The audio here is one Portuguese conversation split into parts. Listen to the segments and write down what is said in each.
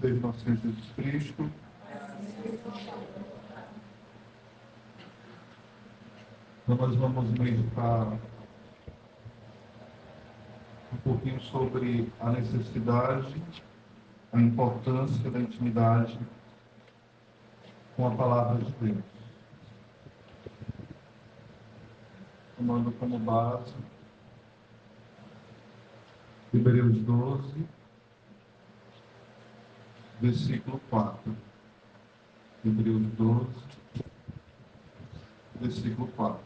Seja nosso Senhor Jesus Cristo. Então, nós vamos meditar um pouquinho sobre a necessidade, a importância da intimidade com a palavra de Deus. Tomando como base Hebreus 12, versículo 4. Hebreus 12, versículo 4.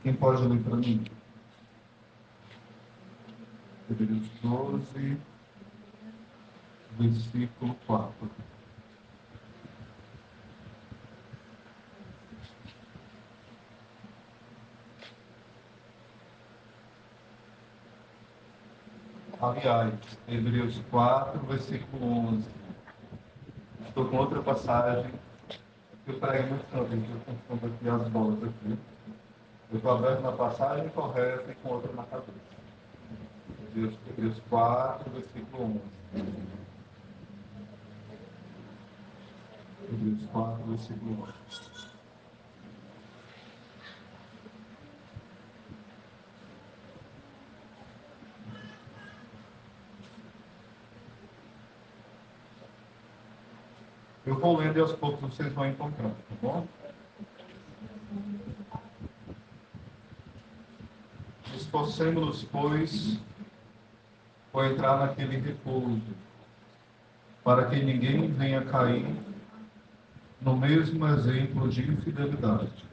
Quem pode ler para mim? Hebreus 12, versículo 4. Aliás, Hebreus 4, versículo 11. Estou com outra passagem que eu prego muito também, que eu confundo aqui as bolas aqui. Eu estou aberto na passagem correta e com outra na cabeça. Hebreus 4, versículo 11. Hebreus 4, versículo 11. Eu vou lendo e aos poucos vocês vão encontrando, tá bom? Esforcemo-nos, pois, por entrar naquele repouso, para que ninguém venha cair no mesmo exemplo de infidelidade.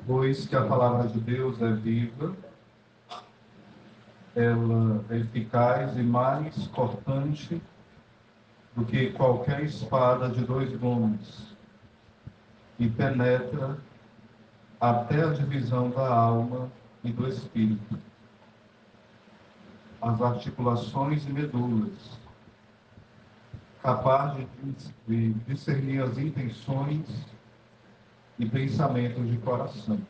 Pois que a palavra de Deus é viva, ela é eficaz e mais cortante do que qualquer espada de dois gumes, e penetra até a divisão da alma e do espírito, as articulações e medulas, capaz de discernir as intenções e pensamentos de coração.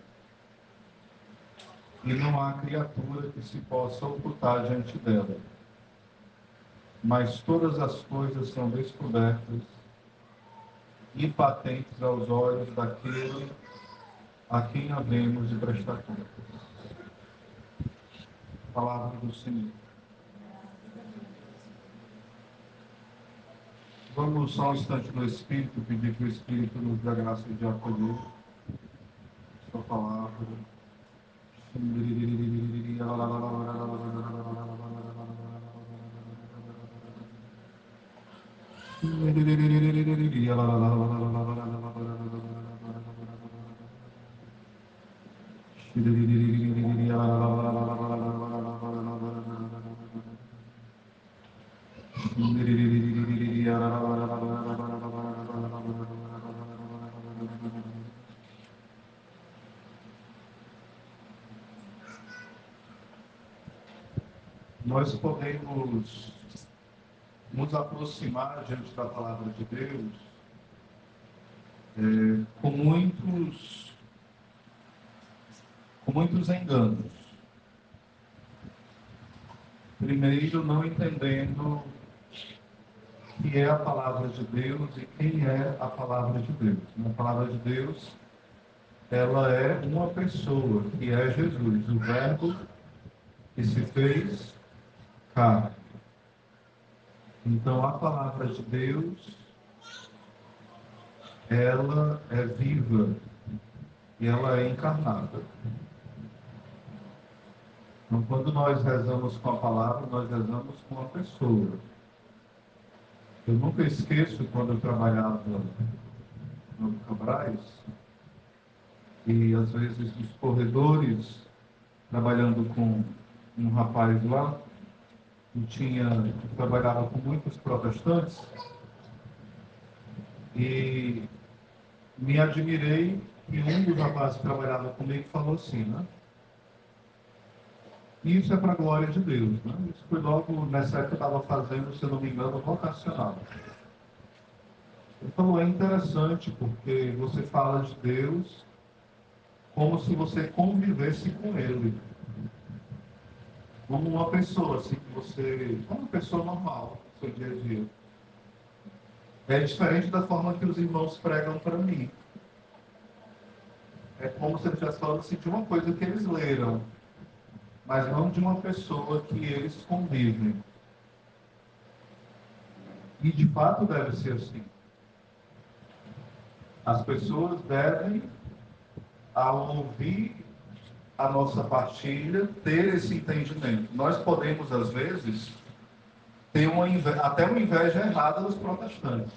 E não há criatura que se possa ocultar diante dela, mas todas as coisas são descobertas e patentes aos olhos daquele a quem havemos de prestar contas. Palavra do Senhor. Vamos só um instante no Espírito, pedir que o Espírito nos dê a graça de acolher sua palavra. Nós podemos nos aproximar diante da palavra de Deus com muitos enganos. Primeiro, não entendendo o que é a palavra de Deus e quem é a palavra de Deus. A palavra de Deus, ela é uma pessoa, que é Jesus, o Verbo que se fez carne. Então, a palavra de Deus, ela é viva e ela é encarnada. Então, quando nós rezamos com a palavra, nós rezamos com uma pessoa. Eu nunca esqueço quando eu trabalhava no Cabrais, e às vezes nos corredores, trabalhando com um rapaz lá, que trabalhava com muitos protestantes, e me admirei que um dos rapazes que trabalhava comigo falou assim, né? Isso é para a glória de Deus, né? Isso foi logo nessa época que eu estava fazendo, se eu não me engano, vocacional. Ele falou, é interessante porque você fala de Deus como se você convivesse com Ele. como uma pessoa, assim, que você, como uma pessoa normal, no seu dia a dia. É diferente da forma que os irmãos pregam para mim. É como se ele estivesse falando assim, de uma coisa que eles leram, mas não de uma pessoa que eles convivem. E de fato deve ser assim. As pessoas devem, ao ouvir a nossa partilha, ter esse entendimento. Nós podemos, às vezes, ter até uma inveja errada dos protestantes.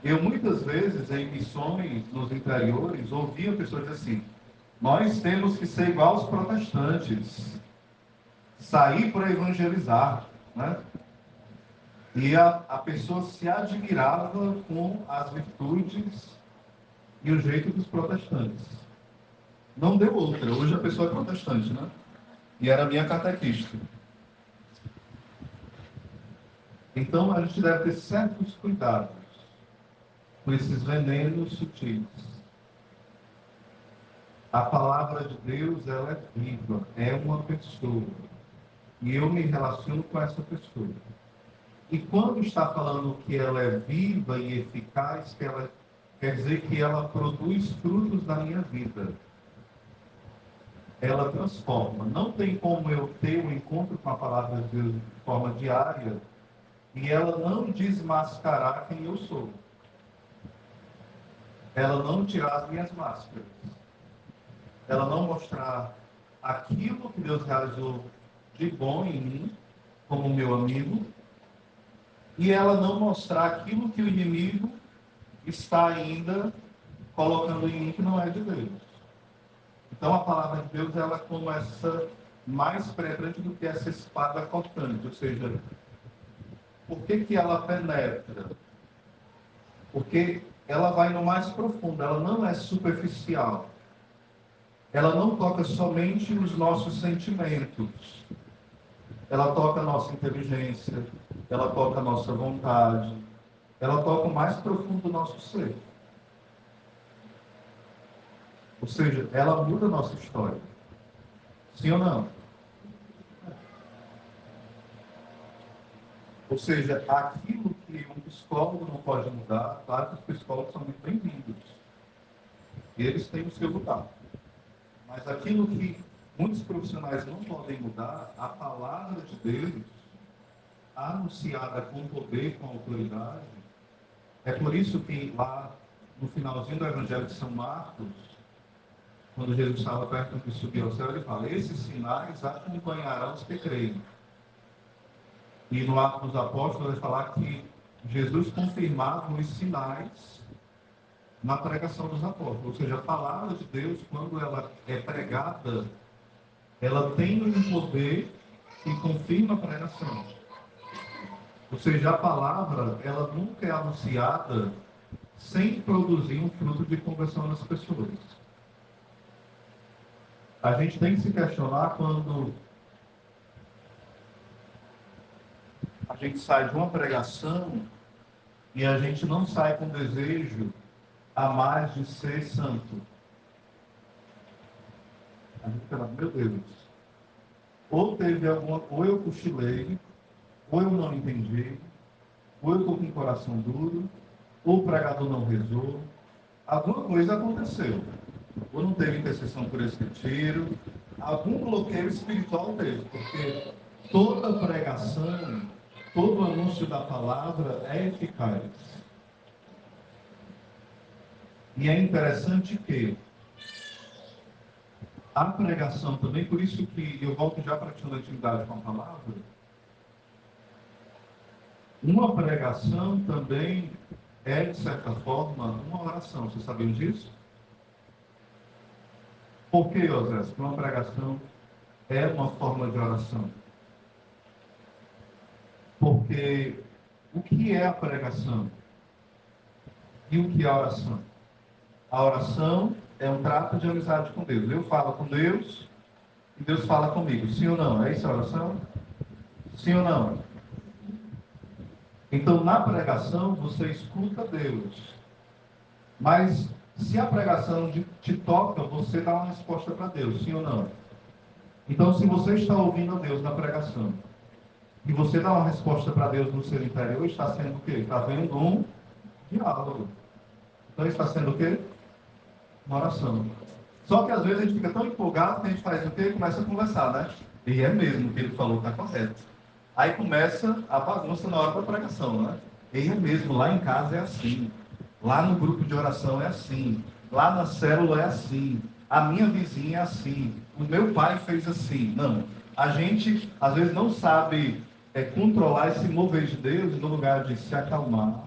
Eu, muitas vezes, em missões nos interiores, ouvia pessoas dizer assim: nós temos que ser igual aos protestantes, sair para evangelizar, né? E a pessoa se admirava com as virtudes e o jeito dos protestantes. Não deu outra. Hoje a pessoa é protestante, né? E era minha catequista. Então a gente deve ter certos cuidados com esses venenos sutis. A palavra de Deus, ela é viva, é uma pessoa. E eu me relaciono com essa pessoa. E quando está falando que ela é viva e eficaz, que ela quer dizer que ela produz frutos na minha vida. Ela transforma. Não tem como eu ter um encontro com a palavra de Deus de forma diária e ela não desmascarar quem eu sou. Ela não tirar as minhas máscaras. Ela não mostrar aquilo que Deus realizou de bom em mim, como meu amigo, e ela não mostrar aquilo que o inimigo está ainda colocando em mim que não é de Deus. Então a palavra de Deus, ela começa mais penetrante do que essa espada cortante, ou seja, por que ela penetra? Porque ela vai no mais profundo, ela não é superficial. Ela não toca somente os nossos sentimentos. Ela toca a nossa inteligência, ela toca a nossa vontade, ela toca o mais profundo do nosso ser. Ou seja, ela muda a nossa história. Sim ou não? Ou seja, aquilo que um psicólogo não pode mudar, claro que os psicólogos são muito bem-vindos. Eles têm o seu lugar. Mas aquilo que muitos profissionais não podem mudar, a palavra de Deus, anunciada com poder, com autoridade, é por isso que lá no finalzinho do Evangelho de São Marcos, quando Jesus estava perto de subir ao céu, ele fala: esses sinais acompanharão os que creem. E no Atos dos Apóstolos, ele fala que Jesus confirmava os sinais na pregação dos apóstolos. Ou seja, a palavra de Deus, quando ela é pregada, ela tem um poder que confirma a pregação. Ou seja, a palavra, ela nunca é anunciada sem produzir um fruto de conversão nas pessoas. A gente tem que se questionar quando a gente sai de uma pregação e a gente não sai com desejo a mais de ser santo. A gente fala: meu Deus, ou eu cochilei, ou eu não entendi, ou eu estou com o coração duro, ou o pregador não rezou, alguma coisa aconteceu. Ou não teve intercessão por esse retiro, algum bloqueio espiritual teve, porque toda pregação, todo anúncio da palavra é eficaz. E é interessante que a pregação também, por isso que eu volto já para a questão da intimidade com a palavra, uma pregação também é, de certa forma, uma oração. Vocês sabiam disso? Por que, Osés? Porque uma pregação é uma forma de oração. Porque o que é a pregação? E o que é a oração? A oração é um trato de amizade com Deus. Eu falo com Deus e Deus fala comigo. Sim ou não? É isso a oração? Sim ou não? Então, na pregação, você escuta Deus. Mas, se a pregação te toca, você dá uma resposta para Deus. Sim ou não? Então, se você está ouvindo a Deus na pregação, e você dá uma resposta para Deus no seu interior, está sendo o quê? Está havendo um diálogo. Então, está sendo o quê? Uma oração. Só que às vezes a gente fica tão empolgado que a gente faz o quê? Começa a conversar, né? E é mesmo o que ele falou, está correto. Aí começa a bagunça na hora da pregação, né? E é mesmo, lá em casa é assim. Lá no grupo de oração é assim. Lá na célula é assim. A minha vizinha é assim. O meu pai fez assim. Não. A gente, às vezes, não sabe controlar esse mover de Deus no lugar de se acalmar,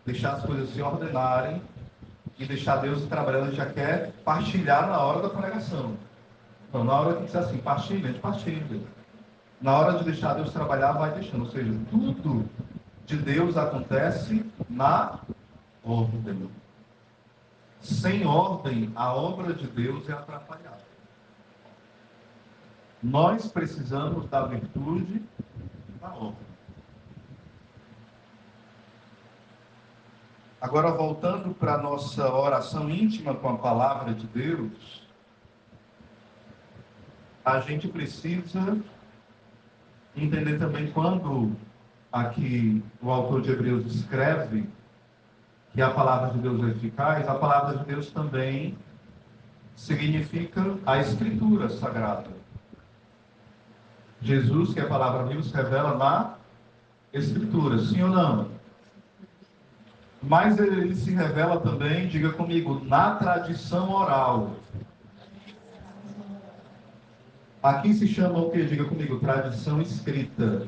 deixar as coisas se ordenarem e deixar Deus trabalhando. A gente já quer partilhar na hora da pregação. Então, na hora que diz assim, partilha, a gente partilha. Na hora de deixar Deus trabalhar, vai deixando. Ou seja, tudo de Deus acontece na ordem. Sem ordem, a obra de Deus é atrapalhada. Nós precisamos da virtude da ordem. Agora, voltando para a nossa oração íntima com a palavra de Deus, a gente precisa entender também quando aqui o autor de Hebreus escreve que a palavra de Deus é eficaz, a palavra de Deus também significa a Escritura Sagrada. Jesus, que é a palavra viva, se revela na Escritura, sim ou não? Mas ele se revela também, diga comigo, na tradição oral. Aqui se chama o que? Diga comigo, tradição escrita.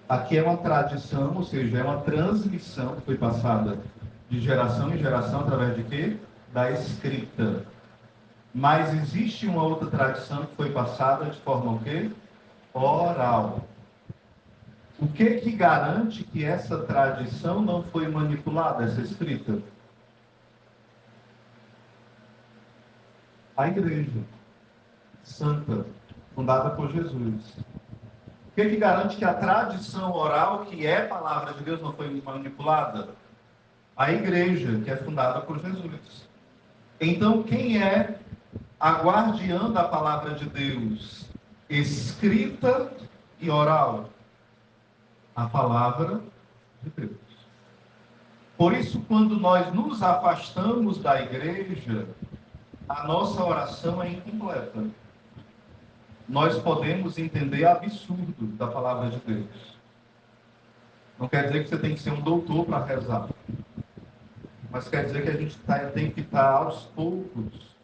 Aqui é uma tradição, ou seja, é uma transmissão que foi passada de geração em geração através de quê? Da escrita. Mas existe uma outra tradição que foi passada de forma o quê? Oral. O que garante que essa tradição não foi manipulada, essa escrita? A igreja santa, fundada por Jesus. O que garante que a tradição oral, que é palavra de Deus, não foi manipulada? A igreja, que é fundada por Jesus. Então, quem é a guardiã da palavra de Deus, escrita e oral? A palavra de Deus. Por isso, quando nós nos afastamos da igreja, a nossa oração é incompleta. Nós podemos entender absurdo da palavra de Deus. Não quer dizer que você tem que ser um doutor para rezar. Mas quer dizer que a gente tem que estar aos poucos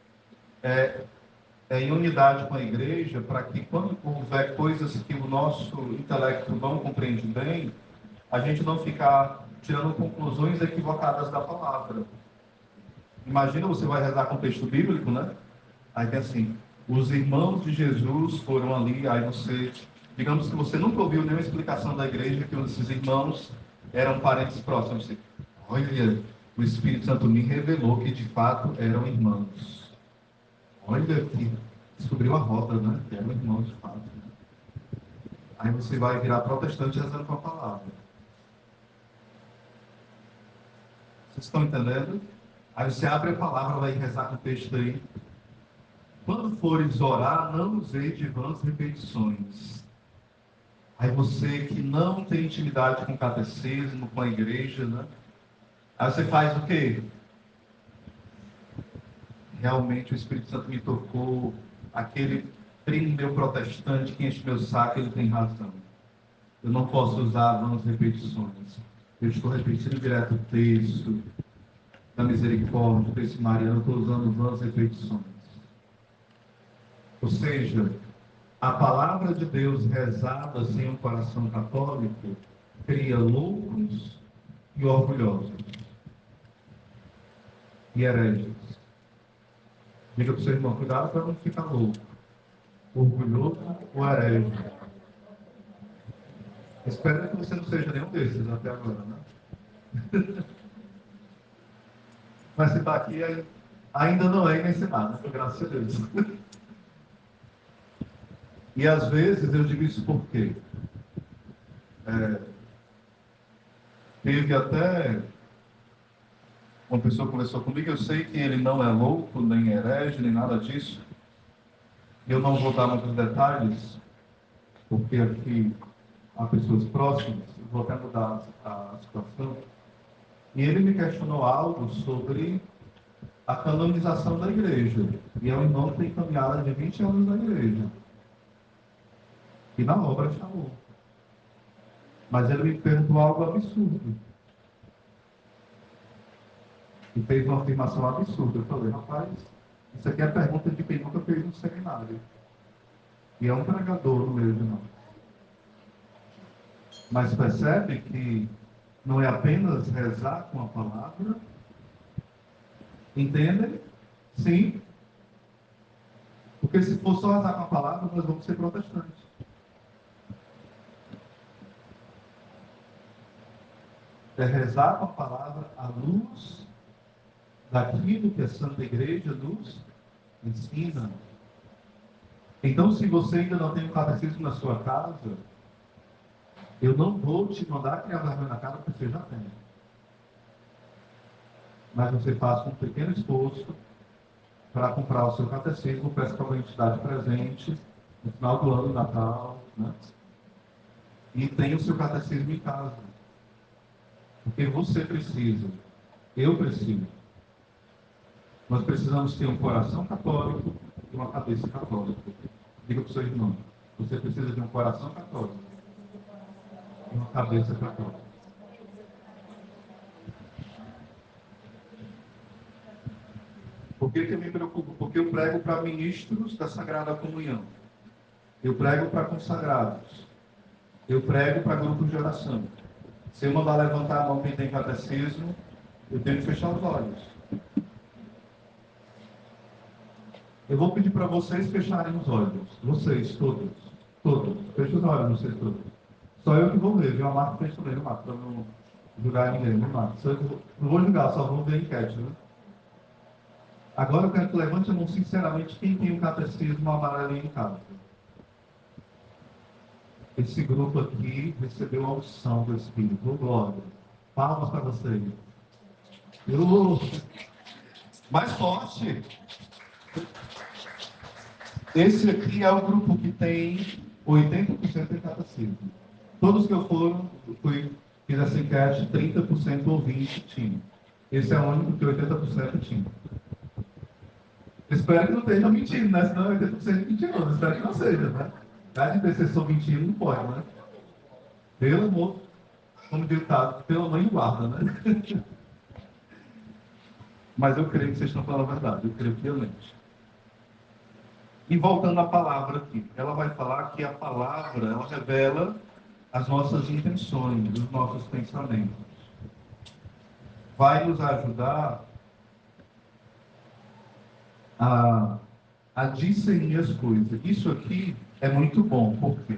em unidade com a igreja, para que quando houver coisas que o nosso intelecto não compreende bem, a gente não ficar tirando conclusões equivocadas da palavra. Imagina, você vai rezar com o texto bíblico, né? Aí tem assim, os irmãos de Jesus foram ali, aí você, digamos que você nunca ouviu nenhuma explicação da igreja que esses irmãos eram parentes próximos. Você, olha, o Espírito Santo me revelou que de fato eram irmãos. Olha que descobriu a roda, né? Que eram irmãos de fato. Aí você vai virar protestante rezando com a palavra. Vocês estão entendendo? Aí você abre a palavra, vai rezar com o texto aí. Quando fores orar, não usei de vãs repetições. Aí você que não tem intimidade com o catecismo, com a igreja, né? Aí você faz o quê? Realmente o Espírito Santo me tocou. Aquele primo meu protestante que enche meu saco, ele tem razão. Eu não posso usar vãs repetições. Eu estou repetindo direto o texto da misericórdia, o texto mariano, eu estou usando vãs repetições. Ou seja, a palavra de Deus rezada sem um coração católico cria loucos e orgulhosos e hereges. Diga para o seu irmão, cuidado para não ficar louco, orgulhoso ou herege. Espero que você não seja nenhum desses até agora, né? Mas se está aqui, ainda não é e nem se nada, graças a Deus. E às vezes eu digo isso porque teve até uma pessoa que conversou comigo, eu sei que ele não é louco, nem herege, nem nada disso, Eu não vou dar muitos detalhes, porque aqui há pessoas próximas, vou até mudar a situação. E ele me questionou algo sobre a canonização da igreja. E é um irmão que tem caminhada de 20 anos na igreja. E na obra chamou. Mas ele me perguntou algo absurdo. E fez uma afirmação absurda. Eu falei, rapaz, isso aqui é a pergunta de quem nunca fez um seminário. E é um pregador no meio de nós. Mas percebe que não é apenas rezar com a palavra. Entendem? Sim. Porque se for só rezar com a palavra, nós vamos ser protestantes. É rezar com a palavra à luz daquilo que a Santa Igreja nos ensina. Então, se você ainda não tem um catecismo na sua casa, eu não vou te mandar criar vergonha na cara, porque você já tem. Mas você faça um pequeno esforço para comprar o seu catecismo, peça para uma entidade presente no final do ano, Natal, né? E tenha o seu catecismo em casa. Porque você precisa, eu preciso. Nós precisamos ter um coração católico e uma cabeça católica. Diga para o seu irmão, você precisa de um coração católico e uma cabeça católica. Por que eu me preocupo? Porque eu prego para ministros da Sagrada Comunhão. Eu prego para consagrados. Eu prego para grupos de oração. Se eu mandar levantar a mão quem tem catecismo, eu tenho que fechar os olhos. Eu vou pedir para vocês fecharem os olhos. Vocês, todos. Todos. Fechem os olhos, vocês todos. Só eu que vou ler, viu? A Marta fez também, não Marta, para não julgar ninguém, não Marta. Não vou julgar, só vou ver a enquete, né? Agora eu quero que levante a mão sinceramente quem tem o catecismo amarelinho em casa. Esse grupo aqui recebeu a unção do Espírito. Oh, glória. Palmas para vocês. Mais forte. Esse aqui é o grupo que tem 80% de catecismo. Todos que eu fiz essa enquete, 30% ou 20% tinham. Esse é o único que 80% tinha. Espero que não esteja mentindo, né? Senão é 80% mentiroso. Espero que não seja, né? De intercessor mentindo não pode, né? Pelo amor, como ditado, pelo amor guarda, né? Mas eu creio que vocês estão falando a verdade, eu creio fielmente. E voltando à palavra aqui, ela vai falar que a palavra, ela revela as nossas intenções, os nossos pensamentos. Vai nos ajudar a discernir as coisas. Isso aqui é muito bom, por quê?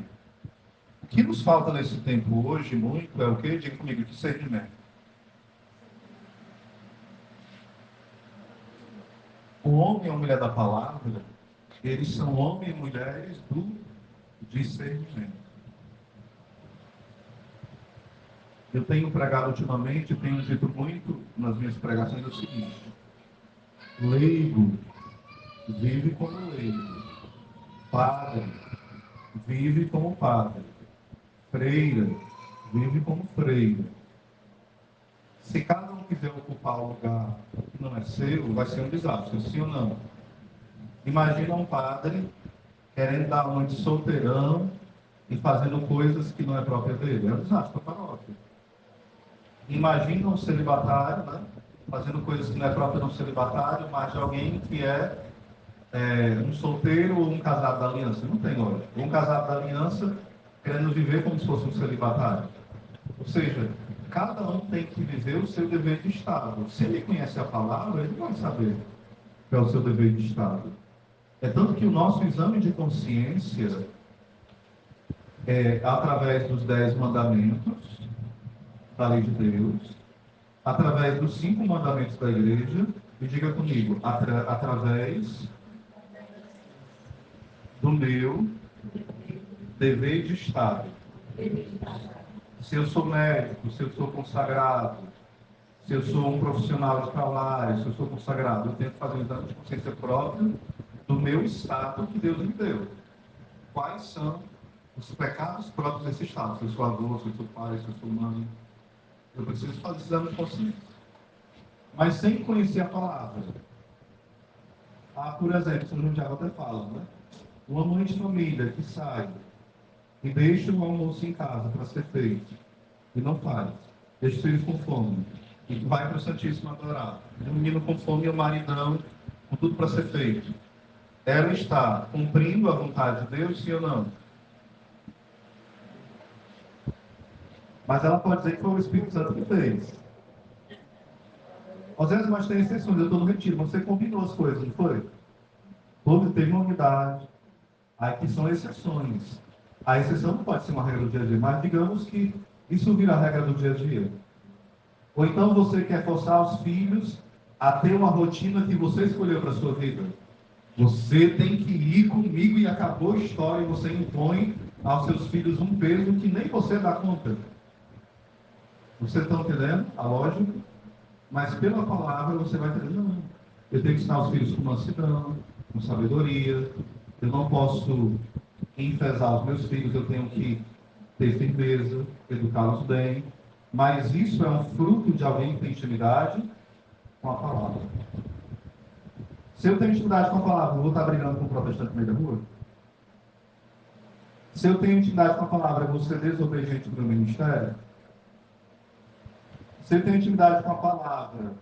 O que nos falta nesse tempo hoje, muito, é o quê? Diga comigo, discernimento. O homem e a mulher da palavra, eles são homens e mulheres do discernimento. Eu tenho pregado ultimamente, tenho dito muito nas minhas pregações o seguinte: leigo vive como leigo, padre vive como padre, freira vive como freira. Se cada um quiser ocupar o lugar que não é seu, vai ser um desastre, sim ou não? Imagina um padre querendo dar uma de solteirão e fazendo coisas que não é própria dele. É um desastre para a paróquia. Imagina um celibatário, né, fazendo coisas que não é própria de um celibatário, mas de alguém que é um solteiro ou um casado da aliança. Não tem lógica. Um casado da aliança querendo viver como se fosse um celibatário. Ou seja, cada um tem que viver o seu dever de Estado. Se ele conhece a palavra, ele vai saber qual é o seu dever de Estado. É tanto que o nosso exame de consciência é através dos 10 mandamentos da lei de Deus, através dos 5 mandamentos da igreja, e diga comigo, através do meu dever de Estado. Se eu sou médico, se eu sou consagrado, se eu sou um profissional de trabalho, se eu sou consagrado, eu tenho que fazer um exame de consciência próprio do meu estado que Deus me deu. Quais são os pecados próprios desse estado? Se eu sou avô, se eu sou pai, se eu sou mãe. Eu preciso fazer esse exame de consciência. Mas sem conhecer a palavra. Por exemplo, São João de Ávila até fala, né? Uma mãe de família que sai e deixa o almoço em casa para ser feito e não faz, deixa os filhos com fome e vai para o Santíssimo adorar. O menino com fome e o maridão com tudo para ser feito. Ela está cumprindo a vontade de Deus, sim ou não? Mas ela pode dizer que foi o Espírito Santo que fez. Às vezes, mas tem exceções. Eu estou no retiro. Você combinou as coisas, não foi? Teve uma unidade. Aí que são exceções. A exceção não pode ser uma regra do dia a dia, mas digamos que isso vira a regra do dia a dia. Ou então você quer forçar os filhos a ter uma rotina que você escolheu para a sua vida. Você tem que ir comigo e acabou a história e você impõe aos seus filhos um peso que nem você dá conta. Vocês estão entendendo a lógica? Mas pela palavra você vai entender, não. Eu tenho que ensinar os filhos com mansidão, com sabedoria. Eu não posso enfesar os meus filhos, eu tenho que ter firmeza, educá-los bem. Mas isso é um fruto de alguém que tem intimidade com a palavra. Se eu tenho intimidade com a palavra, eu vou estar brigando com o protestante no meio da rua? Se eu tenho intimidade com a palavra, eu vou ser desobediente do meu ministério? Se eu tenho intimidade com a palavra,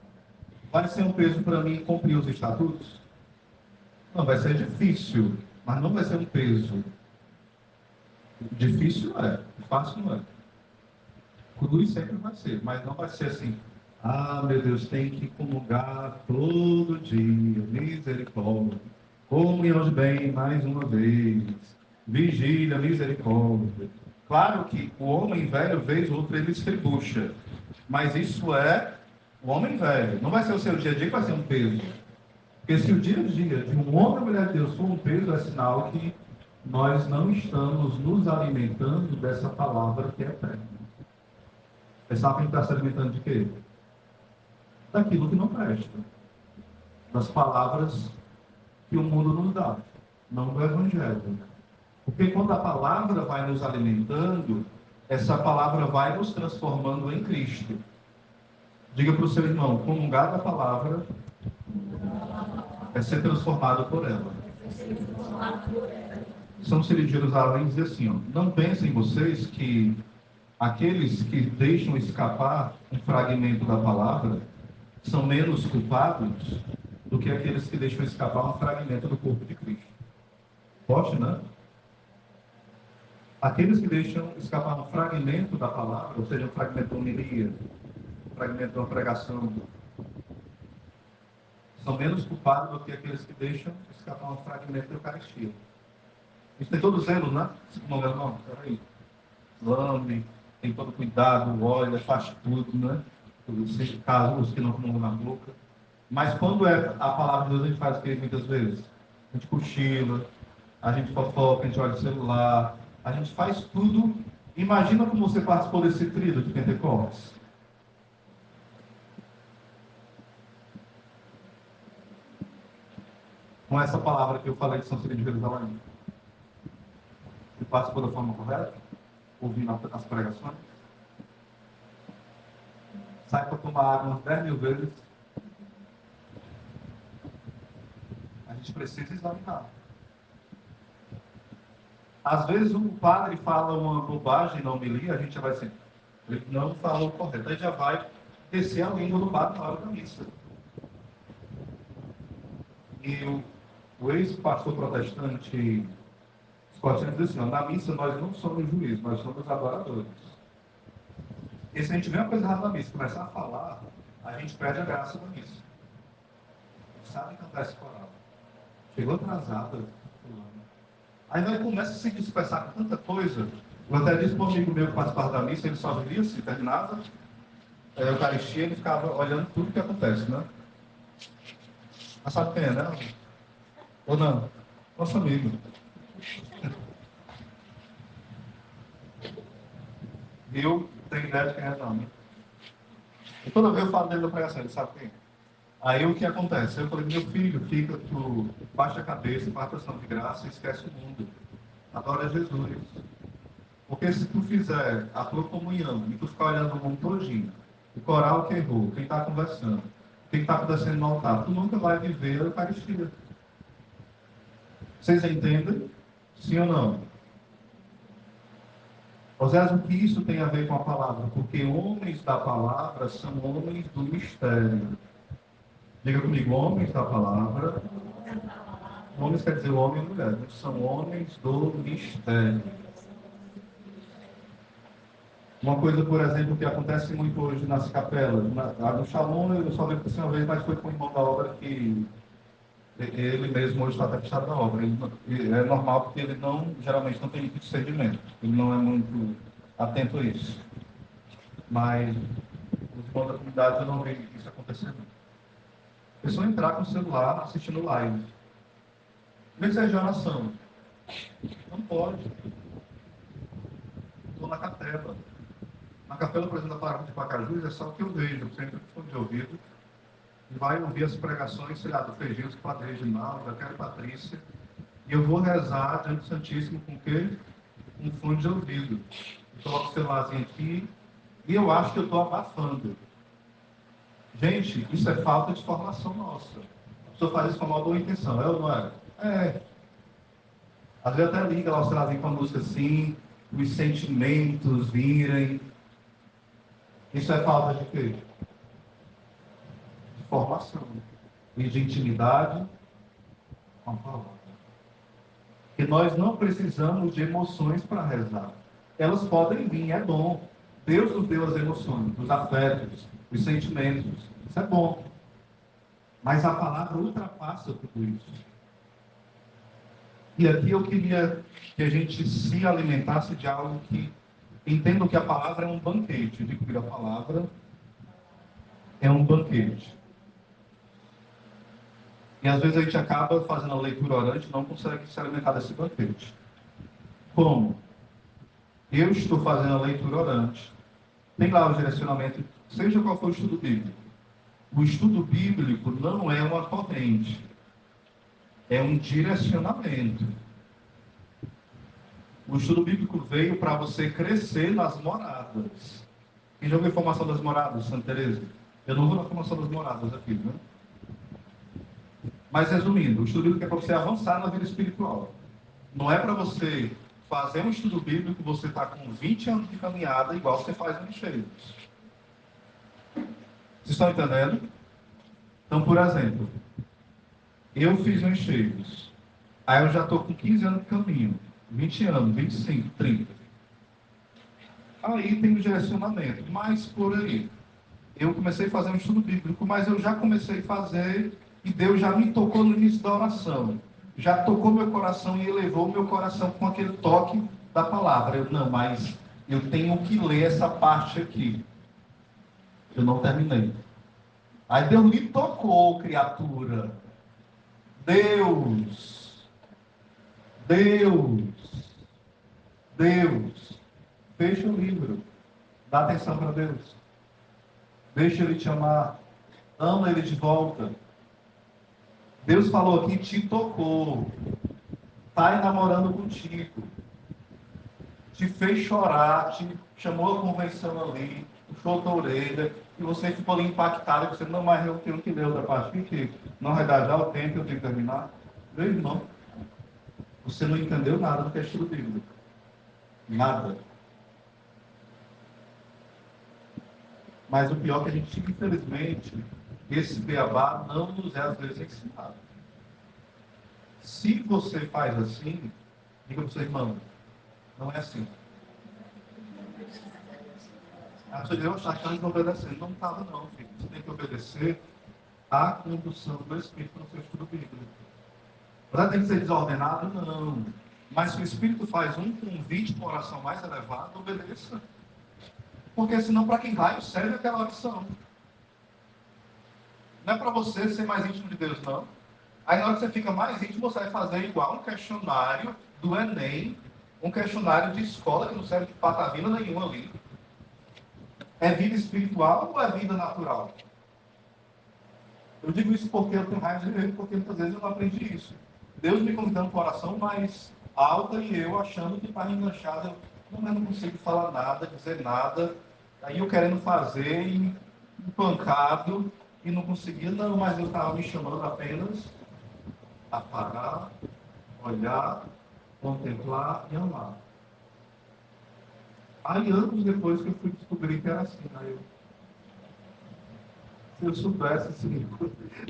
vai ser um peso para mim cumprir os estatutos? Não, vai ser difícil, mas não vai ser um peso. Difícil não é, fácil não é. Cruz sempre vai ser, mas não vai ser assim. Meu Deus, tem que comungar todo dia, misericórdia. Comunhão de bem, mais uma vez. Vigília, misericórdia. Claro que o homem velho, vez ou outra, ele estribucha. Mas isso é o homem velho. Não vai ser o seu dia a dia que vai ser um peso. Porque se o dia a dia de um homem ou mulher de Deus for um peso, é sinal que nós não estamos nos alimentando dessa palavra que é eterna. É sinal que a gente está se alimentando de quê? Daquilo que não presta. Das palavras que o mundo nos dá, não do Evangelho. Porque quando a palavra vai nos alimentando, essa palavra vai nos transformando em Cristo. Diga para o seu irmão, comungar da palavra é ser transformado por ela. São Círio de Jerusalém diz assim, não pensem vocês que aqueles que deixam escapar um fragmento da palavra são menos culpados do que aqueles que deixam escapar um fragmento do corpo de Cristo. Pode, né? Aqueles que deixam escapar um fragmento da palavra, ou seja, um fragmento de uma homilia, um fragmento de uma pregação, são menos culpados do que aqueles que deixam escapar um fragmento da Eucaristia. Isso tem todo zelo, né? Não, peraí. Lame, tem todo cuidado, olha, faz tudo, né? Os que não comungam na boca. Mas quando é a palavra de Deus, a gente faz o que muitas vezes? A gente cochila, a gente fofoca, a gente olha o celular, a gente faz tudo. Imagina como você participou desse tríduo de Pentecostes. Com essa palavra que eu falei de São Círio de Jerusalém. Você participou da forma correta? Ouvindo as pregações? Sai para tomar água umas 10 mil vezes. A gente precisa examinar. Às vezes o padre fala uma bobagem na homilia, a gente já vai assim, ele não falou correto, aí já vai descer a língua do padre na hora da missa. E o ex-pastor protestante Scott diz assim, na missa nós não somos juízes, nós somos adoradores. E se a gente vê uma coisa errada na missa, começar a falar, a gente perde a graça da missa. Sabe cantar esse coral. Chegou atrasada, aí nós começa a se dispersar com tanta coisa. Eu até disse para um amigo meu que participava da missa, ele só vivia se terminava a Eucaristia, ele ficava olhando tudo que acontece, né? Mas sabe quem é, né? Ou não? Nosso amigo. Eu tenho ideia de quem é, não, né? E toda vez eu falo dele da pregação, ele sabe quem é. Aí o que acontece? Eu falei, meu filho, fica, tu baixa a cabeça, faz ação de graça e esquece o mundo. Adora Jesus. Porque se tu fizer a tua comunhão e tu ficar olhando o mundo todinho, o coral que errou, quem está conversando, quem está acontecendo no altar, tu nunca vai viver a Eucaristia. Vocês entendem? Sim ou não? Osés, o que isso tem a ver com a palavra? Porque homens da palavra são homens do mistério. Diga comigo, homens da palavra. Homens quer dizer homem e mulher. Não são homens do mistério. Uma coisa, por exemplo, que acontece muito hoje nas capelas. No Shalom, eu só lembro que uma vez, mas foi com o irmão da obra que ele mesmo hoje está atestado da obra. É normal porque ele não, geralmente não tem muito discernimento. Ele não é muito atento a isso. Mas os irmãos da comunidade eu não vejo isso acontecendo. É só entrar com o celular assistindo live. Mesmo seja oração. Não pode. Estou na capela. Na capela, por exemplo, da Paróquia de Pacajus, é só o que eu vejo. Eu sempre estou de ouvido. E vai ouvir as pregações, sei lá, do Feijinho, do Padre Reginaldo, da Cara Patrícia. E eu vou rezar diante do Santíssimo com o quê? Um fone de ouvido. Eu coloco o celularzinho aqui e eu acho que eu estou abafando. Gente, isso é falta de formação nossa. A pessoa faz isso com uma boa intenção, é ou não é? É. Às vezes até liga lá o celularzinho com a música assim, os sentimentos virem. Isso é falta de quê? De formação. E de intimidade com a palavra. Que nós não precisamos de emoções para rezar. Elas podem vir, é bom. Deus nos deu as emoções, os afetos, os sentimentos. Isso é bom. Mas a palavra ultrapassa tudo isso. E aqui eu queria que a gente se alimentasse de algo que entenda que a palavra é um banquete. Eu digo que a palavra é um banquete. E às vezes a gente acaba fazendo a leitura orante e não consegue se alimentar desse banquete. Como? Eu estou fazendo a leitura orante. Tem lá o direcionamento, seja qual for o estudo bíblico. O estudo bíblico não é uma corrente. É um direcionamento. O estudo bíblico veio para você crescer nas moradas. Quem já ouviu a formação das moradas, Santa Teresa? Eu não vou na formação das moradas aqui, né? Mas resumindo, o estudo bíblico é para você avançar na vida espiritual. Não é para você fazer um estudo bíblico, você está com 20 anos de caminhada, igual você faz no Encheios. Vocês estão entendendo? Então, por exemplo, eu fiz um Encheios. Aí eu já estou com 15 anos de caminho. 20 anos, 25, 30. Aí tem o direcionamento. Mas por aí, eu comecei a fazer um estudo bíblico, mas eu já comecei a fazer e Deus já me tocou no início da oração. Já tocou meu coração e elevou meu coração com aquele toque da palavra. Eu, não, mas eu tenho que ler essa parte aqui. Eu não terminei. Aí Deus me tocou, criatura. Deus, Deus, fecha o livro. Dá atenção para Deus. Deixa Ele te amar. Ama Ele de volta. Deus falou aqui, te tocou. Está namorando contigo. Te fez chorar, te chamou a convenção ali, puxou a tua orelha, e você ficou ali impactado, e você, não, mas eu tenho que ler outra parte, que não vai dar já o tempo, eu tenho que terminar. Meu irmão, você não entendeu nada do que é estudo bíblico. Nada. Mas o pior é que a gente, infelizmente, esse beabá não nos é às vezes ensinado. Se você faz assim, diga para o seu irmão, não é assim. A pessoa diz, eu achava que estava obedecendo. Não estava não, filho. Você tem que obedecer à condução do Espírito no seu estudo bíblico. Você tem que ser desordenado? Não. Mas se o Espírito faz um convite para uma oração mais elevada, obedeça. Porque senão, para quem raio serve aquela oração. Não é para você ser mais íntimo de Deus, não. Aí na hora que você fica mais íntimo, você vai fazer igual um questionário do Enem, um questionário de escola que não serve de patavina nenhuma ali. É vida espiritual ou é vida natural? Eu digo isso porque eu tenho raiva de ele, porque muitas vezes eu não aprendi isso. Deus me convidando para uma oração mais alta e eu achando que estava enganchado. Eu não consigo falar nada, dizer nada. Aí eu querendo fazer, empancado, e não conseguia, não, mas eu estava me chamando apenas a parar, olhar, contemplar e amar. Aí anos depois que eu fui descobrir que era assim, aí se eu soubesse assim,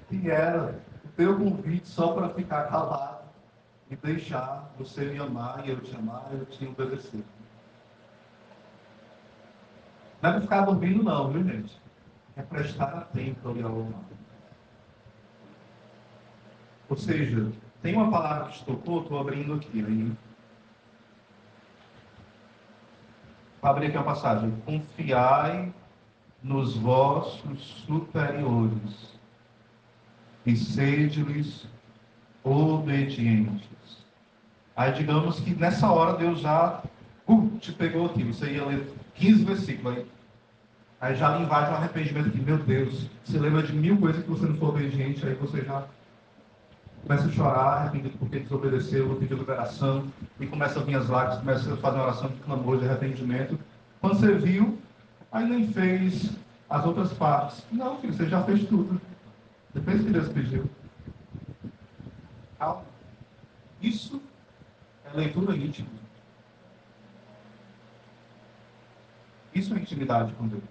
que era o teu convite só para ficar calado e deixar você me amar e eu te amar, eu te obedecer. Não é para ficar dormindo não, viu gente? É prestar atento ao amar. Ou seja, tem uma palavra que te tocou, estou abrindo aqui. Aí. Vou abrir aqui uma passagem. Confiai nos vossos superiores e sede-lhes obedientes. Aí digamos que nessa hora Deus já te pegou aqui. Você ia ler 15 versículos aí. Aí já lhe invade um arrependimento aqui. Meu Deus, você lembra de 1000 coisas que você não foi obediente, aí você já começa a chorar, arrependido porque desobedeceu, pediu liberação, e começa a vir as lágrimas, começa a fazer uma oração de clamor, de arrependimento. Quando você viu, aí nem fez as outras partes. Não, filho, você já fez tudo. Depois que Deus pediu. Calma. Isso é leitura íntima. Isso é intimidade com Deus.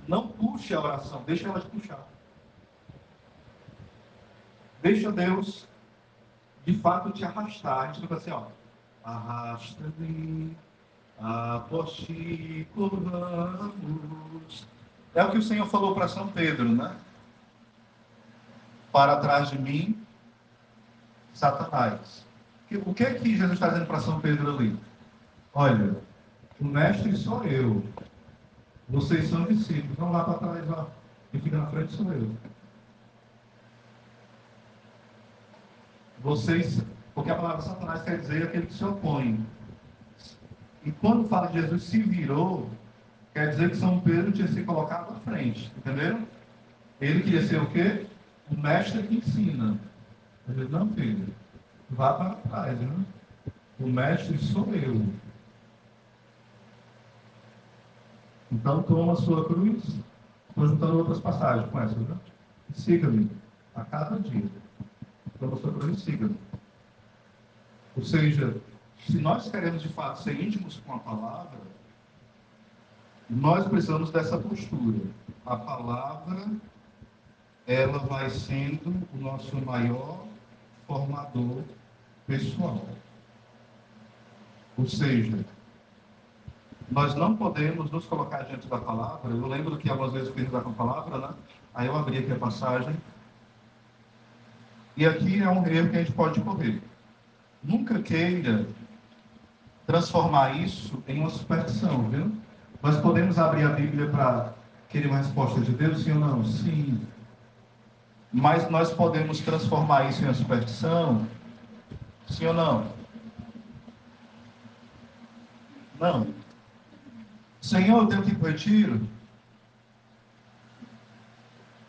Não puxe a oração, deixa ela te puxar. Deixa Deus, de fato, te arrastar. A gente fica assim, ó. Arrasta-me, após ti corramos. É o que o Senhor falou para São Pedro, né? Para trás de mim, Satanás. O que é que Jesus está dizendo para São Pedro ali? Olha, o mestre sou eu. Vocês são discípulos. Vão lá para trás, ó. Quem fica na frente sou eu. Vocês, porque a palavra Satanás quer dizer aquele que se opõe. E quando fala de Jesus se virou, quer dizer que São Pedro tinha se colocado à frente. Entenderam? Ele queria ser o quê? O mestre que ensina. Ele disse, não, filho, vá para trás, né? O mestre sou eu. Então toma a sua cruz. Estou juntando outras passagens com essas, né? Siga-me a cada dia. Toma a sua cruz e siga-me. Ou seja, se nós queremos de fato ser íntimos com a palavra, nós precisamos dessa postura. A palavra, ela vai sendo o nosso maior formador pessoal. Ou seja, nós não podemos nos colocar diante da palavra. Eu lembro que algumas vezes eu fiz com a palavra, né? Aí eu abri aqui a passagem. E aqui é um erro que a gente pode correr. Nunca queira transformar isso em uma superstição, viu? Nós podemos abrir a Bíblia para querer uma resposta de Deus, sim ou não? Sim. Mas nós podemos transformar isso em uma superstição? Sim ou não? Não. Senhor, eu tenho que ir para o retiro?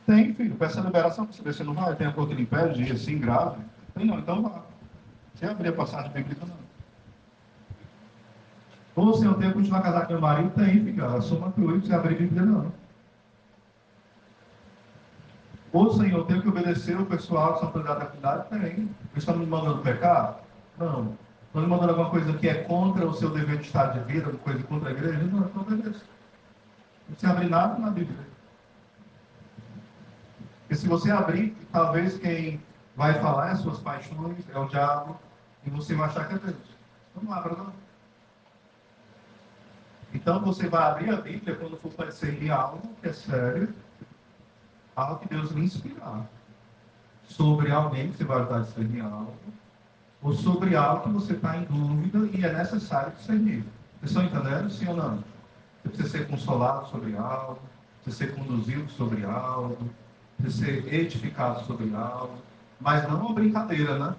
Tem, filho. Peça a liberação para saber se não vai. Tem a coisa que lhe impede de ir assim, grave. Tem não, então vá. Você abrir a passagem bíblica, não. Ou se eu tenho que continuar casado com meu marido, tem, filho. A soma cruz, você abrir a Bíblia, não. Ou, Senhor, eu tenho que obedecer o pessoal que são autoridade da comunidade? Tem. Eles estão me mandando pecar? Não. Estão me mandando alguma coisa que é contra o seu dever de estado de vida, alguma coisa contra a igreja? Não, então obedeça. Não precisa abrir nada na Bíblia. Porque se você abrir, talvez quem vai falar é as suas paixões, é o diabo, e você vai achar que é Deus. Então não abra, não. Então você vai abrir a Bíblia quando for parecer algo que é sério, algo que Deus lhe inspirar. Sobre alguém que você vai ajudar a discernir algo, ou sobre algo que você está em dúvida e é necessário discernir. Vocês estão entendendo, sim ou não? Você precisa ser consolado sobre algo, precisa ser conduzido sobre algo, precisa ser edificado sobre algo, mas não uma brincadeira, né?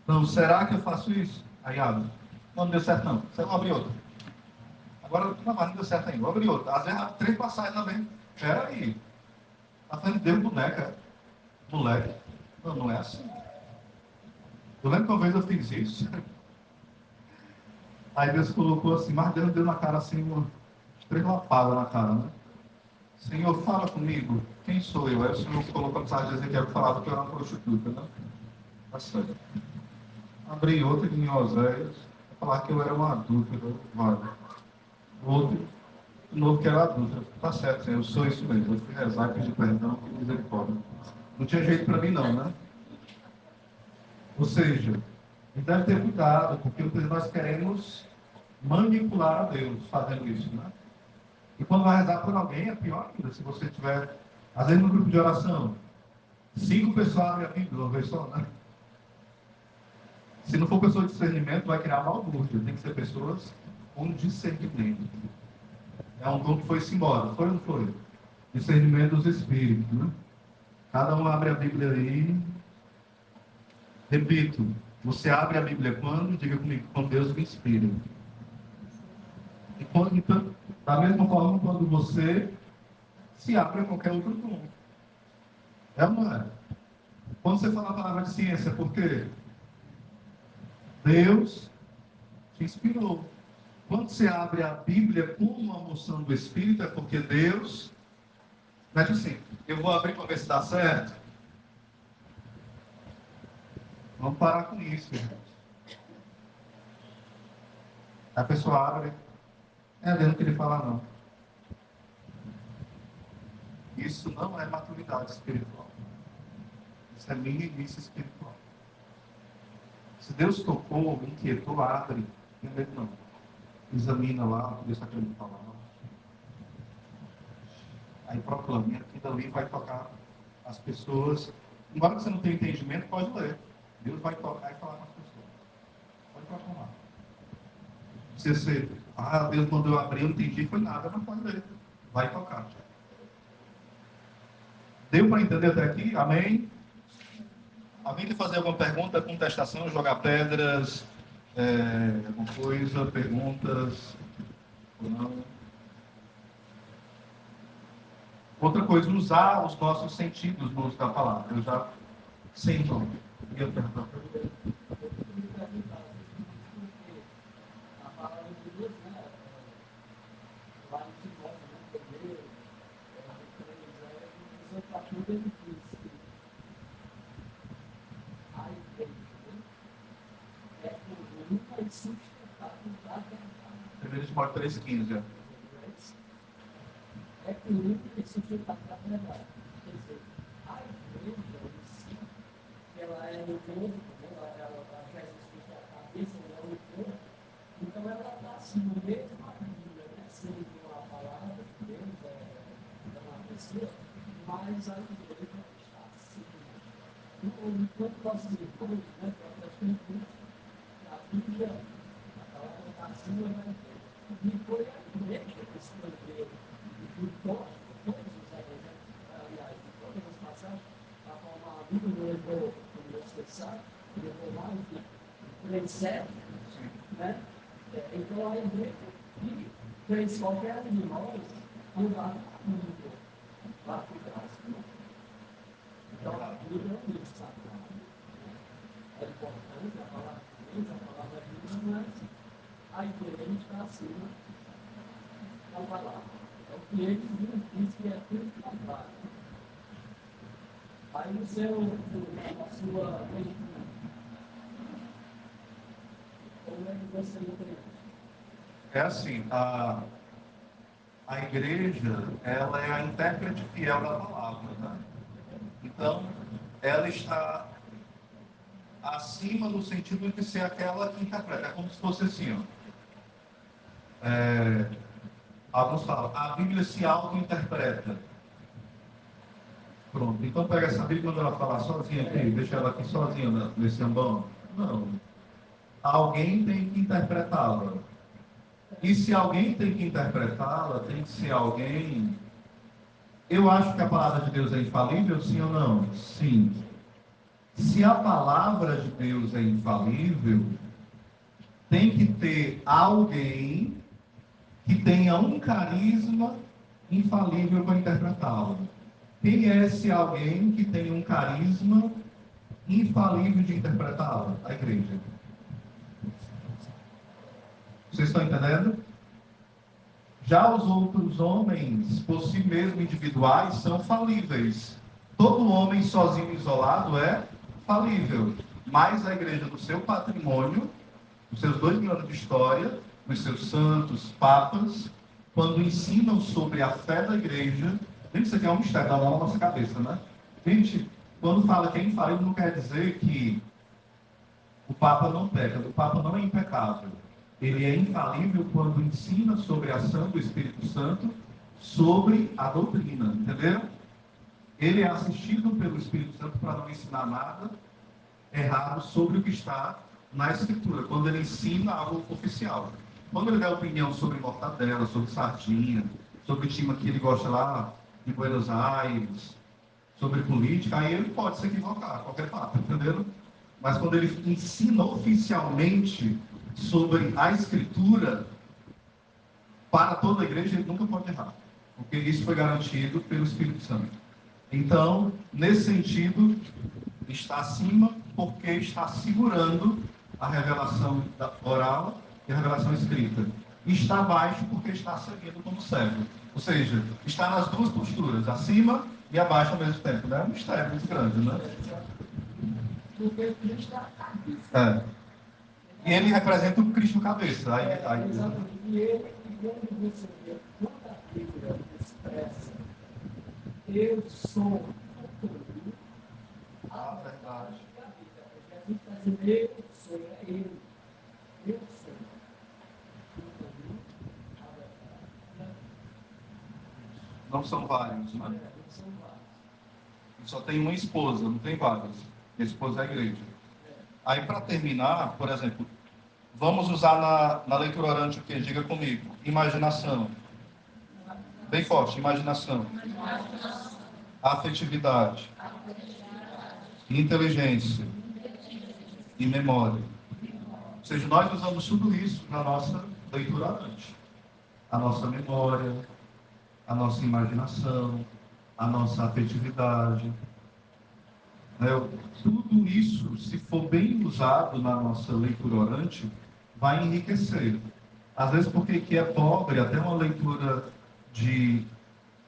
Não, será que eu faço isso? Aí abre. Não deu certo não. Você não abre outra. Agora, não, mas não deu certo ainda. Vou abrir outra. Às vezes, 3 passagens também. Espera aí. A frente deu boneca, moleque. Não, não é assim. Eu lembro que uma vez eu fiz isso. Aí Deus colocou assim, mas Deus deu na cara assim, umas 3 lapadas na cara, né? Senhor, fala comigo, quem sou eu? Aí o Senhor colocou no site de Ezequiel que falava que eu era uma prostituta, né? Tá certo. Abri outra em Oséias, falar que eu era uma adúltera, vale. Outro, de novo que era adúltera. Tá certo, Senhor, eu sou isso mesmo. Eu fui rezar e pedir perdão e misericórdia. Não tinha jeito para mim não, né? Ou seja, a gente deve ter cuidado, porque muitas vezes nós queremos manipular a Deus fazendo isso, né? E quando vai rezar por alguém, é pior ainda. Se você tiver, às vezes no grupo de oração, 5 pessoas abrem a Bíblia, uma vez só, né? Se não for pessoa de discernimento, vai criar balbúrdia. Tem que ser pessoas com discernimento. É um dom que foi-se embora, foi ou não foi? Discernimento dos espíritos, né? Cada um abre a Bíblia aí. Repito, você abre a Bíblia quando? Diga comigo, quando Deus me inspira. E quando, então, da mesma forma, quando você se abre a qualquer outro dom. É ou não é? Quando você fala a palavra de ciência, por quê? Deus te inspirou. Quando você abre a Bíblia com uma moção do Espírito, é porque Deus não é assim. Eu vou abrir para ver se dá certo. Vamos parar com isso, irmãos. A pessoa abre, é Deus não queria falar, não. Isso não é maturidade espiritual. Isso é meninice espiritual. Se Deus tocou, me inquietou, abre. Não é medo, não. Examina lá, o que Deus está querendo falar. Aí proclame. Aquilo ali vai tocar as pessoas. Embora você não tenha entendimento, pode ler. Deus vai tocar e falar com as pessoas. Pode proclamar. Se você, Deus mandou eu abrir, eu não entendi, foi nada, mas pode ler. Vai tocar. Deu para entender até aqui? Amém? Alguém quer fazer alguma pergunta, contestação, jogar pedras, alguma coisa, perguntas? Ou não? Outra coisa, usar os nossos sentidos no uso da palavra. Eu já sei não. Ia perguntar. Primeiro de Timóteo 3,15. É que o livro tem que ser sustentado da verdade. Quer dizer, a igreja em si, ela é o corpo, ela quer sustentar a cabeça, ela é o corpo, então ela está assim, mesmo a Bíblia, né, sendo uma palavra de Deus, é uma pessoa, mas a igreja está assim. Enquanto nossos irmãos, né, protestantes, a Bíblia, a palavra está acima da igreja. E foi a igreja que escolheu de todos os elementos, aliás, de todas as passagens, a formar a Bíblia levou, como você sabe, levou mais de 3 séculos, né? Então a igreja que fez qualquer um de nós mudar a Bíblia lá por trás. Então a Bíblia é um livro sagrado. É importante a palavra de Deus, a palavra de Deus, mas a igreja está acima da palavra. É o que eles diz que é tudo trabalho. Aí a sua leitura, como é que você entende? É assim, a igreja, ela é a intérprete fiel da palavra, né? Então, ela está acima no sentido de ser aquela que interpreta. É como se fosse assim, ó. Alguns falam, a Bíblia se auto-interpreta. Pronto, então pega essa Bíblia quando ela falar sozinha aqui, deixa ela aqui sozinha nesse ambão. Não. Alguém tem que interpretá-la. E se alguém tem que interpretá-la, tem que ser alguém. Eu acho que a palavra de Deus é infalível, sim ou não? Sim. Se a palavra de Deus é infalível, tem que ter alguém que tenha um carisma infalível para interpretá-la. Quem é esse alguém que tem um carisma infalível de interpretá-la? A igreja. Vocês estão entendendo? Já os outros homens, por si mesmos individuais, são falíveis. Todo homem sozinho, isolado, é falível. Mas a igreja, do seu patrimônio, dos seus 2000 anos de história, dos seus santos, papas, quando ensinam sobre a fé da igreja, gente, isso aqui é um mistério, dá lá na nossa cabeça, né? Gente, quando fala que é infalível, não quer dizer que o Papa não peca, o Papa não é impecável. Ele é infalível quando ensina sobre a ação do Espírito Santo, sobre a doutrina, entendeu? Ele é assistido pelo Espírito Santo para não ensinar nada errado sobre o que está na Escritura, quando ele ensina algo oficial. Quando ele dá opinião sobre mortadela, sobre sardinha, sobre o time que ele gosta lá de Buenos Aires, sobre política, aí ele pode se equivocar, qualquer papo, entendeu? Mas quando ele ensina oficialmente sobre a Escritura para toda a igreja, ele nunca pode errar, porque isso foi garantido pelo Espírito Santo. Então, nesse sentido, está acima porque está segurando a revelação oral e a revelação escrita. E está abaixo porque está seguindo como servo. Ou seja, está nas duas posturas, acima e abaixo ao mesmo tempo. Né? É um mistério muito grande, né? Porque Cristo está na cabeça. É. E ele representa o Cristo cabeça. Exatamente. E ele, quando você vê toda a Bíblia expressa, eu sou o caminho, a verdade e a vida. Jesus está dizendo, eu sou, é ele. Eu sou o caminho, a verdade e a vida. Não são vários, né? Não são vários. Só tem uma esposa, não tem várias. A esposa é a igreja. Aí, para terminar, por exemplo, vamos usar na leitura orante o que? Diga comigo. Imaginação. Bem forte, imaginação. Afetividade. Inteligência. E memória. Ou seja, nós usamos tudo isso na nossa leitura orante. A nossa memória, a nossa imaginação, a nossa afetividade. Tudo isso, se for bem usado na nossa leitura orante, vai enriquecer. Às vezes, porque que é pobre, até uma leitura de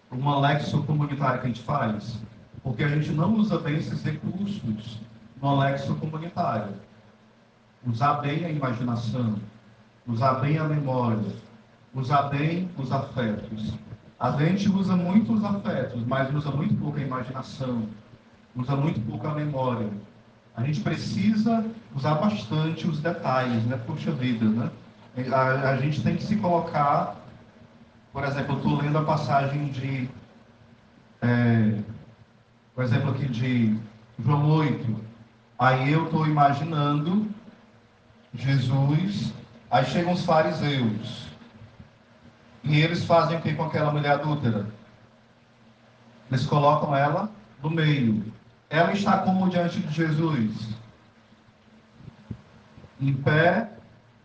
uma lexo comunitária que a gente faz, porque a gente não usa bem esses recursos no lexo comunitário. Usar bem a imaginação, usar bem a memória, usar bem os afetos. A gente usa muito os afetos, mas usa muito pouco a imaginação, usa muito pouco a memória. A gente precisa usar bastante os detalhes, né? Puxa vida, né? A gente tem que se colocar, por exemplo, eu estou lendo a passagem de, por exemplo, aqui de João 8. Aí eu estou imaginando Jesus, aí chegam os fariseus, e eles fazem o que com aquela mulher adúltera? Eles colocam ela no meio. Ela está como diante de Jesus? Em pé,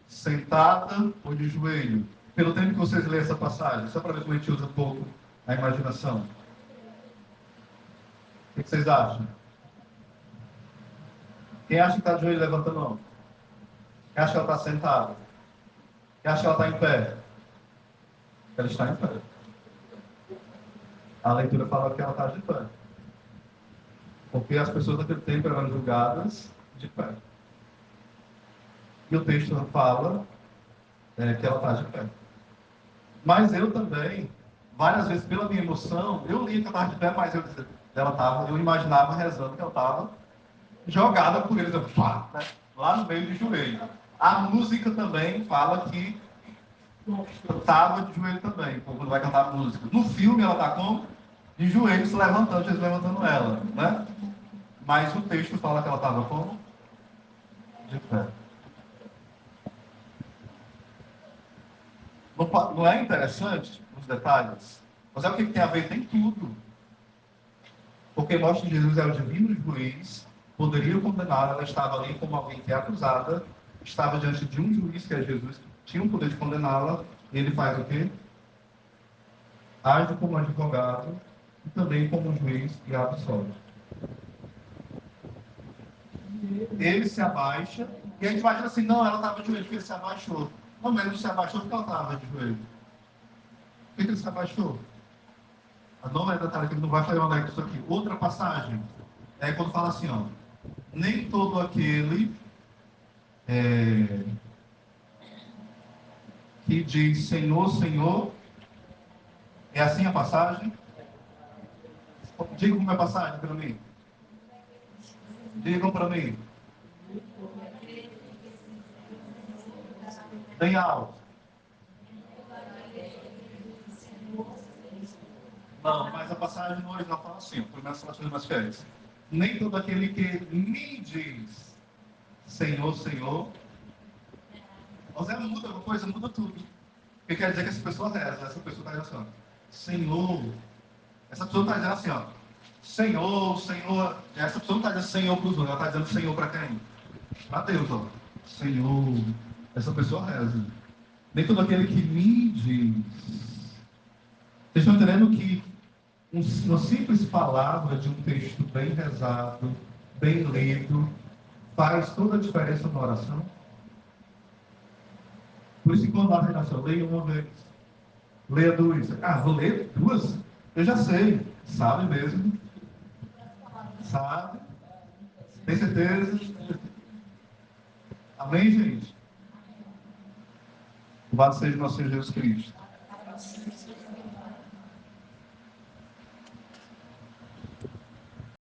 sentada ou de joelho? Pelo tempo que vocês lêem essa passagem, só para ver como a gente usa um pouco a imaginação. O que vocês acham? Quem acha que está de joelho, levanta a mão. Quem acha que ela está sentada? Quem acha que ela está em pé? Ela está em pé. A leitura fala que ela está de pé. Porque as pessoas daquele tempo eram julgadas de pé. E o texto fala que ela está de pé. Mas eu também, várias vezes, pela minha emoção, eu li que ela estava de pé, mas eu imaginava rezando que ela estava jogada por eles, né? Lá no meio de joelho. A música também fala que estava de joelho também, quando vai cantar a música. No filme ela está como? De joelho, se levantando, Jesus levantando ela, né? Mas o texto fala que ela estava como? De pé. Não é interessante os detalhes? Mas é o que tem a ver? Tem tudo. Porque mostra que Jesus é o divino juiz, poderia condená-la, ela estava ali como alguém que é acusada, estava diante de um juiz, que é Jesus, que tinha o poder de condená-la, e ele faz o quê? Age como advogado e também como juiz e absolve. Ele se abaixa, e a gente vai dizer assim, não, ela estava de joelho, porque ele se abaixou. Não, mas ele não se abaixou porque ela estava de joelho. Por que ele se abaixou? A dona é detalhe que ele não vai fazer uma isso aqui. Outra passagem é quando fala assim, ó, nem todo aquele que diz Senhor, Senhor, é assim a passagem? Digam como é a passagem para mim. Digam para mim. Bem alto. Não, mas a passagem hoje não fala assim, pelo menos nas últimas férias. Nem todo aquele que me diz Senhor, Senhor. Ou seja, muda uma coisa, muda tudo. Porque quer dizer que essa pessoa reza, essa pessoa está dizendo assim, ó, Senhor. Essa pessoa está dizendo assim, ó, Senhor, Senhor. Essa pessoa não está dizendo Senhor para os outros, ela está dizendo Senhor para quem? Para Deus, ó. Senhor. Essa pessoa reza. Nem todo aquele que me diz. Vocês estão entendendo que uma simples palavra de um texto bem rezado, bem lido, faz toda a diferença na oração? Por isso que quando a redação, leia uma vez, leia duas. Ah, vou ler duas? Eu já sei. Sabe mesmo? Sabe? Tem certeza? Amém, gente? Louvado seja o nosso Senhor Jesus Cristo.